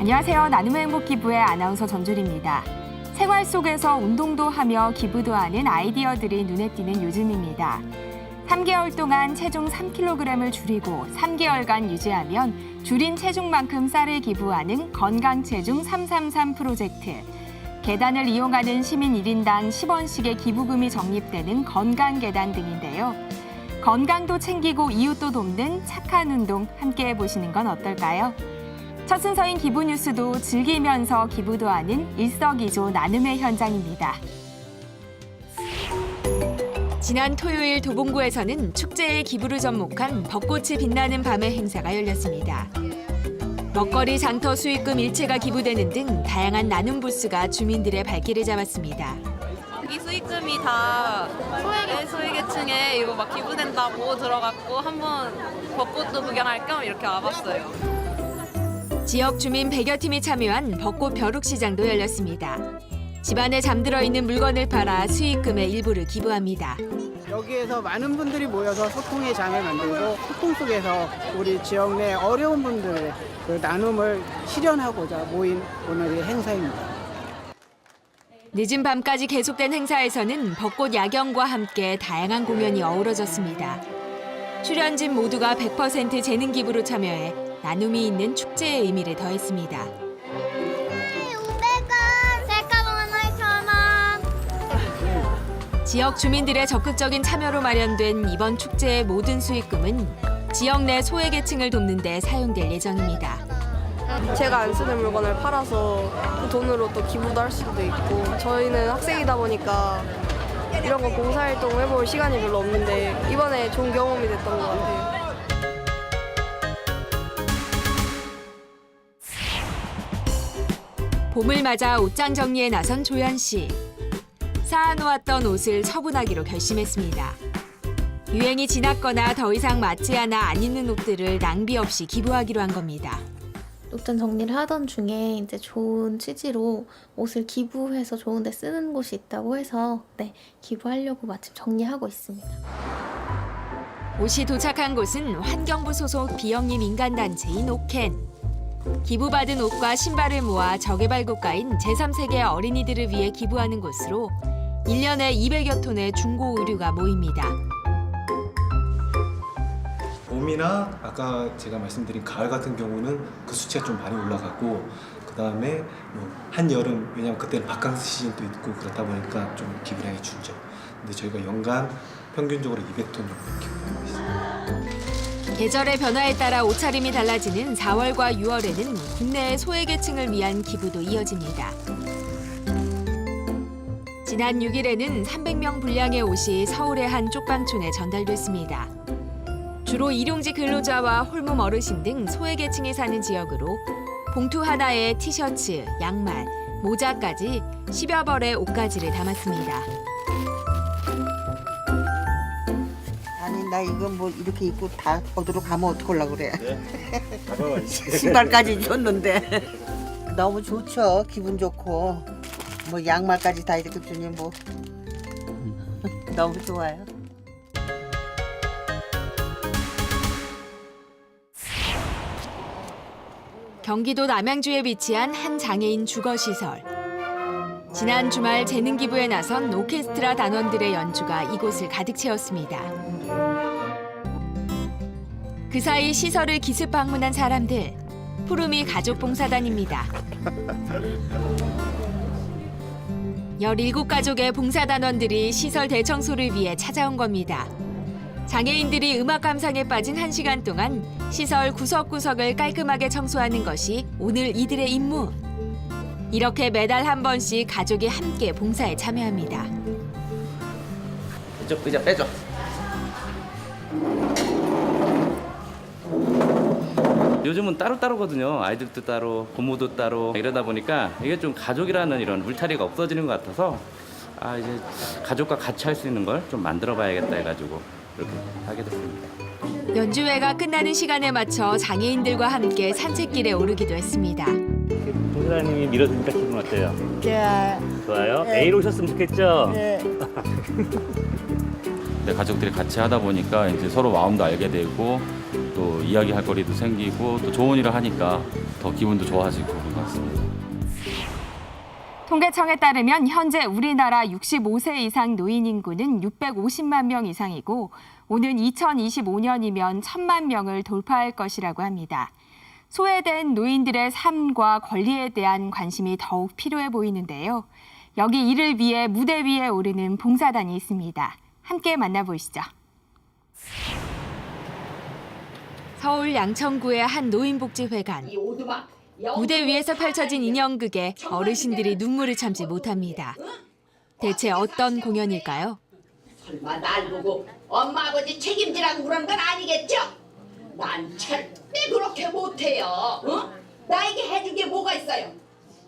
안녕하세요. 나눔의 행복 기부의 아나운서 전주리입니다. 생활 속에서 운동도 하며 기부도 하는 아이디어들이 눈에 띄는 요즘입니다. 3개월 동안 체중 3kg을 줄이고 3개월간 유지하면 줄인 체중만큼 쌀을 기부하는 건강체중 333 프로젝트. 계단을 이용하는 시민 1인당 10원씩의 기부금이 적립되는 건강계단 등인데요. 건강도 챙기고 이웃도 돕는 착한 운동 함께 해보시는 건 어떨까요? 첫 순서인 기부 뉴스도 즐기면서 기부도 하는 일석이조 나눔의 현장입니다. 지난 토요일 도봉구에서는 축제에 기부를 접목한 벚꽃이 빛나는 밤의 행사가 열렸습니다. 먹거리 장터 수익금 일체가 기부되는 등 다양한 나눔 부스가 주민들의 발길을 잡았습니다. 이 수익금이 다 소외계층에 이거 막 기부된다고 들어갔고 한번 벚꽃도 구경할 겸 이렇게 와봤어요. 지역 주민 100여 팀이 참여한 벚꽃 벼룩시장도 열렸습니다. 집안에 잠들어 있는 물건을 팔아 수익금의 일부를 기부합니다. 여기에서 많은 분들이 모여서 소통의 장을 만들고 소통 속에서 우리 지역 내 어려운 분들의 그 나눔을 실현하고자 모인 오늘의 행사입니다. 늦은 밤까지 계속된 행사에서는 벚꽃 야경과 함께 다양한 공연이 어우러졌습니다. 출연진 모두가 100% 재능 기부로 참여해 나눔이 있는 축제의 의미를 더했습니다. 500원, 셀카봉은 8,000원. 지역 주민들의 적극적인 참여로 마련된 이번 축제의 모든 수익금은 지역 내 소외계층을 돕는 데 사용될 예정입니다. 제가 안 쓰는 물건을 팔아서 그 돈으로 또 기부도 할 수도 있고 저희는 학생이다 보니까 이런 거 봉사활동 해볼 시간이 별로 없는데 이번에 좋은 경험이 됐던 것 같아요. 봄을 맞아 옷장 정리에 나선 조연 씨. 쌓아놓았던 옷을 처분하기로 결심했습니다. 유행이 지났거나 더 이상 맞지 않아 안 입는 옷들을 낭비 없이 기부하기로 한 겁니다. 옷장 정리를 하던 중에 이제 좋은 취지로 옷을 기부해서 좋은 데 쓰는 곳이 있다고 해서 기부하려고 마침 정리하고 있습니다. 옷이 도착한 곳은 환경부 소속 비영리 민간단체인 오켄. 기부받은 옷과 신발을 모아 저개발 국가인 제3세계 어린이들을 위해 기부하는 곳으로 1년에 200여 톤의 중고 의류가 모입니다. 봄이나 아까 제가 말씀드린 가을 같은 경우는 그 수치가 좀 많이 올라가고 그다음에 한여름, 왜냐면 그때는 바캉스 시즌도 있고 그렇다 보니까 좀 기부량이 줄죠. 근데 저희가 연간 평균적으로 200톤 정도 기부하고 있습니다. 계절의 변화에 따라 옷차림이 달라지는 4월과 6월에는 국내의 소외계층을 위한 기부도 이어집니다. 지난 6일에는 300명 분량의 옷이 서울의 한 쪽방촌에 전달됐습니다. 주로 일용직 근로자와 홀몸 어르신 등 소외계층이 사는 지역으로 봉투 하나에 티셔츠, 양말, 모자까지 10여 벌의 옷가지를 담았습니다. 아니 나 이거 뭐 이렇게 입고 다 어디로 가면 어떡하려고 그래. 네. 가봐야지. 신발까지 줬는데 너무 좋죠. 기분 좋고 뭐 양말까지 다 이렇게 주니 뭐 너무 좋아요. 경기도 남양주에 위치한 한 장애인 주거시설. 지난 주말 재능 기부에 나선 오케스트라 단원들의 연주가 이곳을 가득 채웠습니다. 그 사이 시설을 기습 방문한 사람들, 푸르미 가족봉사단입니다. 17가족의 봉사단원들이 시설 대청소를 위해 찾아온 겁니다. 장애인들이 음악 감상에 빠진 1시간 동안 시설 구석구석을 깔끔하게 청소하는 것이 오늘 이들의 임무. 이렇게 매달 한 번씩 가족이 함께 봉사에 참여합니다. 이쪽 의자 빼줘. 요즘은 따로따로거든요. 아이들도 따로, 부모도 따로 이러다 보니까 이게 좀 가족이라는 이런 울타리가 없어지는 것 같아서 이제 가족과 같이 할 수 있는 걸 좀 만들어 봐야겠다 해가지고 이렇게 하게 됐습니다. 연주회가 끝나는 시간에 맞춰 장애인들과 함께 산책길에 오르기도 했습니다. 봉사자님이 밀어주니까 기분 어때요? 네. 좋아요? 내일 오셨으면 좋겠죠? 네. 가족들이 같이 하다 보니까 이제 서로 마음도 알게 되고 또 이야기할 거리도 생기고 또 좋은 일을 하니까 더 기분도 좋아지고 그런 것 같습니다. 통계청에 따르면 현재 우리나라 65세 이상 노인 인구는 650만 명 이상이고 오는 2025년이면 1,000만 명을 돌파할 것이라고 합니다. 소외된 노인들의 삶과 권리에 대한 관심이 더욱 필요해 보이는데요. 여기 이를 위해 무대 위에 오르는 봉사단이 있습니다. 함께 만나보시죠. 서울 양천구의 한 노인복지회관. 무대 위에서 펼쳐진 인형극에 어르신들이 눈물을 참지 못합니다. 대체 어떤 공연일까요? 설마 날 보고 엄마 아버지 책임지라고 그런 건 아니겠죠? 난 절대 그렇게 못해요. 어? 나에게 해준 게 뭐가 있어요?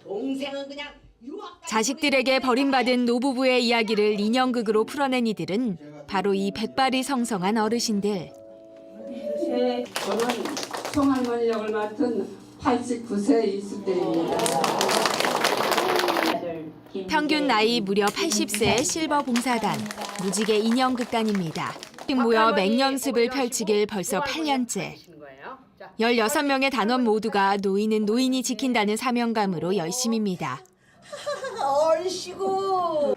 동생은 그냥 유학. 자식들에게 버림받은 노부부의 이야기를 인형극으로 풀어낸 이들은 바로 이 백발이 성성한 어르신들. 저는 송할머니 역을 맡은 89세 이수대입니다. 평균 나이 무려 80세의 실버 봉사단, 무지개 인형극단입니다. 모여 맹연습을 펼치길 벌써 8년째. 16명의 단원 모두가 노인은 노인이 지킨다는 사명감으로 열심입니다. 얼씨구.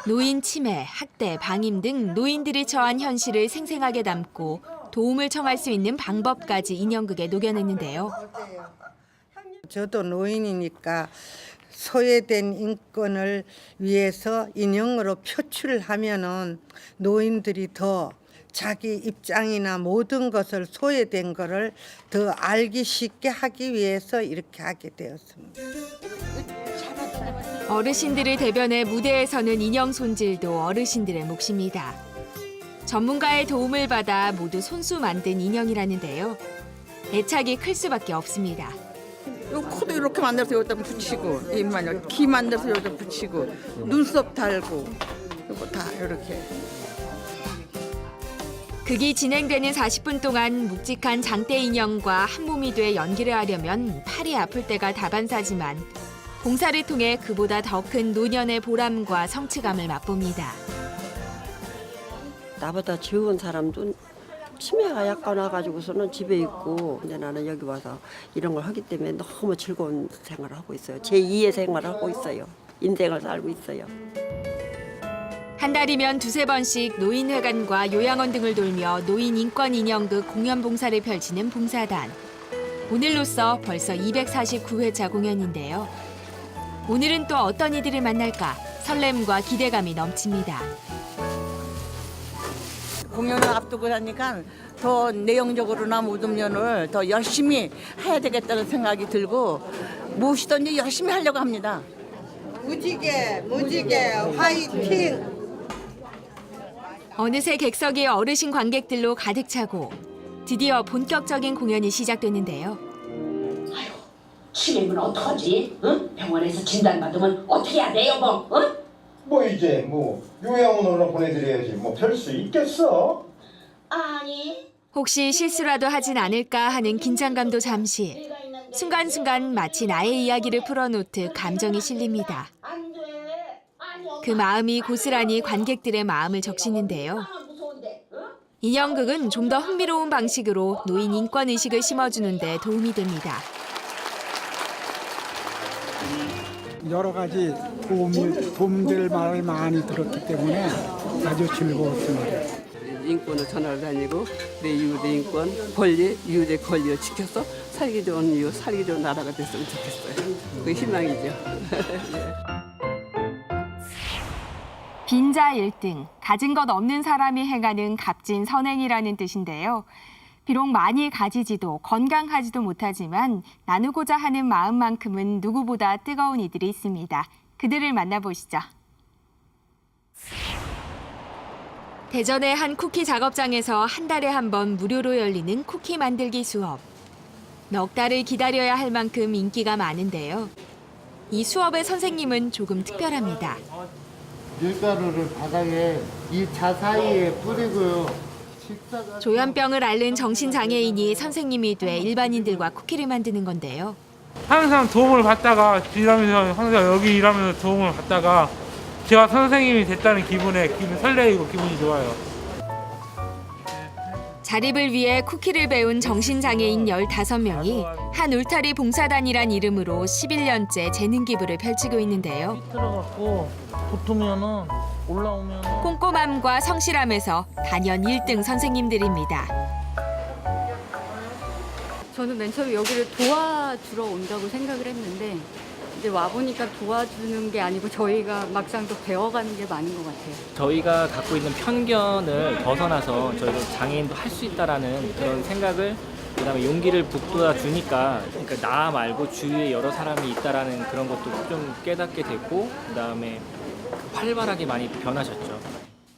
노인 치매, 학대, 방임 등 노인들이 처한 현실을 생생하게 담고 도움을 청할 수 있는 방법까지 인형극에 녹여냈는데요. 저도 노인이니까 소외된 인권을 위해서 인형으로 표출하면은 노인들이 더 자기 입장이나 모든 것을 소외된 것을 더 알기 쉽게 하기 위해서 이렇게 하게 되었습니다. 어르신들을 대변해 무대에 서는 인형 손질도 어르신들의 몫입니다. 전문가의 도움을 받아 모두 손수 만든 인형이라는데요. 애착이 클 수밖에 없습니다. 요 코도 이렇게 만들어서 여기다 붙이고, 입만 귀 만들어서 여기다 붙이고, 눈썹 달고, 이거 다 이렇게. 극이 진행되는 40분 동안 묵직한 장대 인형과 한 몸이 돼 연기를 하려면 팔이 아플 때가 다반사지만 봉사를 통해 그보다 더 큰 노년의 보람과 성취감을 맛봅니다. 나보다 적은 사람도 치매가 약간 와가지고서는 집에 있고 근데 나는 여기 와서 이런 걸 하기 때문에 너무 즐거운 생활을 하고 있어요. 제2의 생활을 하고 있어요. 인생을 살고 있어요. 한 달이면 2-3번씩 노인회관과 요양원 등을 돌며 노인 인권 인형극 공연 봉사를 펼치는 봉사단. 오늘로써 벌써 249회차 공연인데요. 오늘은 또 어떤 이들을 만날까 설렘과 기대감이 넘칩니다. 공연을 앞두고 하니까 더 내용적으로나 모든 면을 더 열심히 해야 되겠다는 생각이 들고 무엇이든지 열심히 하려고 합니다. 무지개, 무지개, 화이팅! 어느새 객석이 어르신 관객들로 가득 차고 드디어 본격적인 공연이 시작됐는데요. 치매면 어떡하지? 응? 병원에서 진단받으면 어떻게 해야 돼 여보? 응? 뭐 이제 요양원으로 보내드려야지 뭐 별 수 있겠어? 아니. 혹시 실수라도 하진 않을까 하는 긴장감도 잠시. 순간순간 마치 나의 이야기를 풀어놓듯 감정이 실립니다. 안 돼. 아니, 그 마음이 고스란히 관객들의 마음을 적시는데요. 무서운데. 응? 인형극은 좀 더 흥미로운 방식으로 노인 인권 의식을 심어주는 데 도움이 됩니다. 여러 가지 도움될 말을 많이 들었기 때문에 아주 즐거웠습니다. 인권을 전하러 다니고 내 이웃의 인권, 권리, 이웃의 권리를 지켜서 살기 좋은 이웃, 살기 좋은 나라가 됐으면 좋겠어요. 그게 희망이죠. 빈자 1등, 가진 것 없는 사람이 행하는 값진 선행이라는 뜻인데요. 비록 많이 가지지도 건강하지도 못하지만 나누고자 하는 마음만큼은 누구보다 뜨거운 이들이 있습니다. 그들을 만나보시죠. 대전의 한 쿠키 작업장에서 한 달에 한 번 무료로 열리는 쿠키 만들기 수업. 넉 달을 기다려야 할 만큼 인기가 많은데요. 이 수업의 선생님은 조금 특별합니다. 밀가루를 바닥에 이 자 사이에 뿌리고요. 조현병을 앓는 정신장애인이 선생님이 돼 일반인들과 쿠키를 만드는 건데요. 항상 도움을 받다가 일하면서 항상 여기 일하면서 도움을 받다가 제가 선생님이 됐다는 기분 설레이고 기분이 좋아요. 자립을 위해 쿠키를 배운 정신장애인 15명이 한 울타리 봉사단이란 이름으로 11년째 재능 기부를 펼치고 있는데요. 들어갖고 붙으면은 올라오면은 꼼꼼함과 성실함에서 단연 1등 선생님들입니다. 저는 맨 처음에 여기를 도와주러 온다고 생각을 했는데 이제 와보니까 도와주는 게 아니고 저희가 막상 또 배워가는 게 많은 것 같아요. 저희가 갖고 있는 편견을 벗어나서 저희도 장애인도 할 수 있다라는 그런 생각을 그다음에 용기를 북돋아 주니까 그러니까 나 말고 주위에 여러 사람이 있다라는 그런 것도 좀 깨닫게 됐고 그다음에 활발하게 많이 변하셨죠.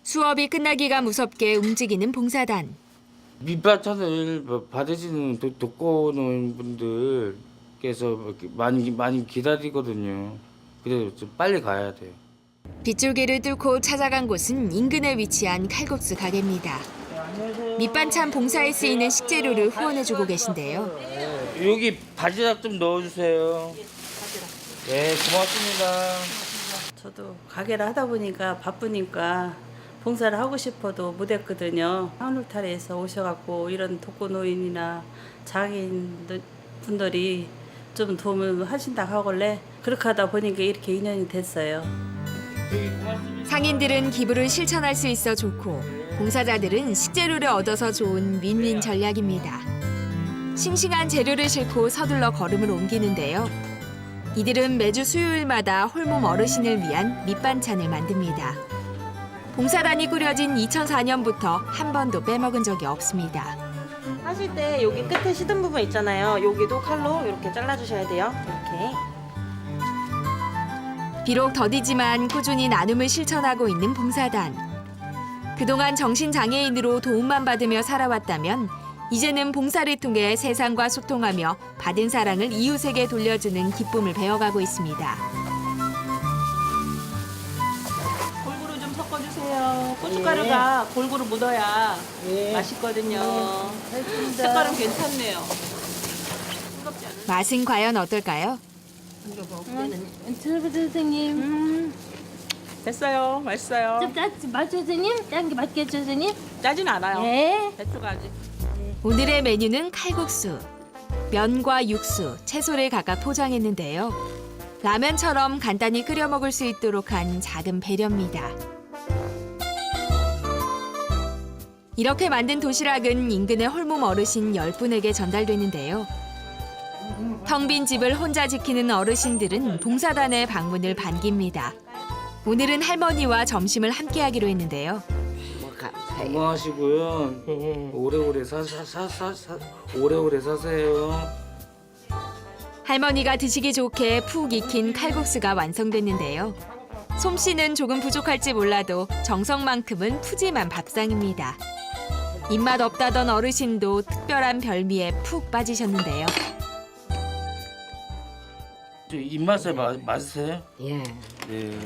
수업이 끝나기가 무섭게 움직이는 봉사단. 밑반찬을 받으시는 독거노인분들께서 많이 기다리거든요. 그래서 좀 빨리 가야 돼요. 빗줄기를 뚫고 찾아간 곳은 인근에 위치한 칼국수 가게입니다. 밑반찬 봉사에 쓰이는 식재료를 후원해주고 계신데요. 여기 바지락 좀 넣어주세요. 네, 고맙습니다. 저도 가게를 하다 보니까 바쁘니까 봉사를 하고 싶어도 못했거든요. 한울타리에서 오셔갖고 이런 독거노인이나 장애인 분들이 좀 도움을 하신다고 하길래 그렇게 하다 보니까 이렇게 인연이 됐어요. 상인들은 기부를 실천할 수 있어 좋고 봉사자들은 식재료를 얻어서 좋은 윈윈 전략입니다. 싱싱한 재료를 싣고 서둘러 걸음을 옮기는데요. 이들은 매주 수요일마다 홀몸 어르신을 위한 밑반찬을 만듭니다. 봉사단이 꾸려진 2004년부터 한 번도 빼먹은 적이 없습니다. 하실 때 여기 끝에 시든 부분 있잖아요. 여기도 칼로 이렇게 잘라주셔야 돼요. 이렇게. 비록 더디지만 꾸준히 나눔을 실천하고 있는 봉사단. 그동안 정신장애인으로 도움만 받으며 살아왔다면 이제는 봉사를 통해 세상과 소통하며 받은 사랑을 이웃에게 돌려주는 기쁨을 배워가고 있습니다. 골고루 좀 섞어주세요. 고춧가루가 골고루 묻어야 맛있거든요. 색깔은 괜찮네요. 맛은 과연 어떨까요? 선생님. 됐어요. 맛있어요. 맞죠, 선생님? 짠 게 맞겠죠, 선생님? 짜진 않아요. 네. 배추가지. 오늘의 메뉴는 칼국수. 면과 육수, 채소를 각각 포장했는데요. 라면처럼 간단히 끓여 먹을 수 있도록 한 작은 배려입니다. 이렇게 만든 도시락은 인근의 홀몸 어르신 10분에게 전달되는데요. 텅 빈 집을 혼자 지키는 어르신들은 봉사단의 방문을 반깁니다. 오늘은 할머니와 점심을 함께하기로 했는데요. 건강하시고요. 오래오래 오래오래 사세요. 할머니가 드시기 좋게 푹 익힌 칼국수가 완성됐는데요. 솜씨는 조금 부족할지 몰라도 정성만큼은 푸짐한 밥상입니다. 입맛 없다던 어르신도 특별한 별미에 푹 빠지셨는데요. 입맛에 맞으세요? 예. 네.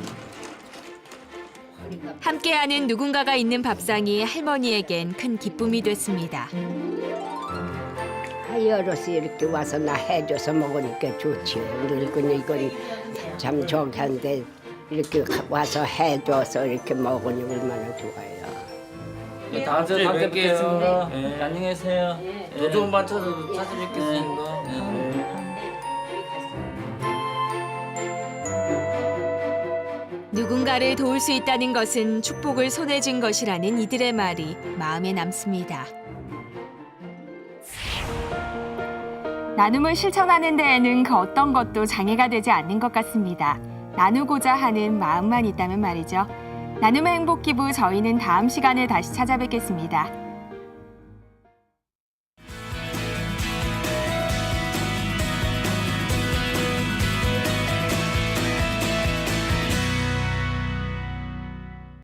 함께하는 누군가가 있는 밥상이 할머니에겐 큰 기쁨이 됐습니다. 여럿이 이렇게 와서 나 해줘서 먹으니까 좋지. 늙은이 이건 참 저기 한데 이렇게 와서 해줘서 이렇게 먹으니 얼마나 좋아요. 네, 다음 주에 뵙겠습니다. 네. 안녕히 계세요. 더 좋은 반 찾아뵙겠습니다. 네. 누군가를 도울 수 있다는 것은 축복을 손에 쥔 것이라는 이들의 말이 마음에 남습니다. 나눔을 실천하는 데에는 그 어떤 것도 장애가 되지 않는 것 같습니다. 나누고자 하는 마음만 있다면 말이죠. 나눔의 행복 기부 저희는 다음 시간에 다시 찾아뵙겠습니다.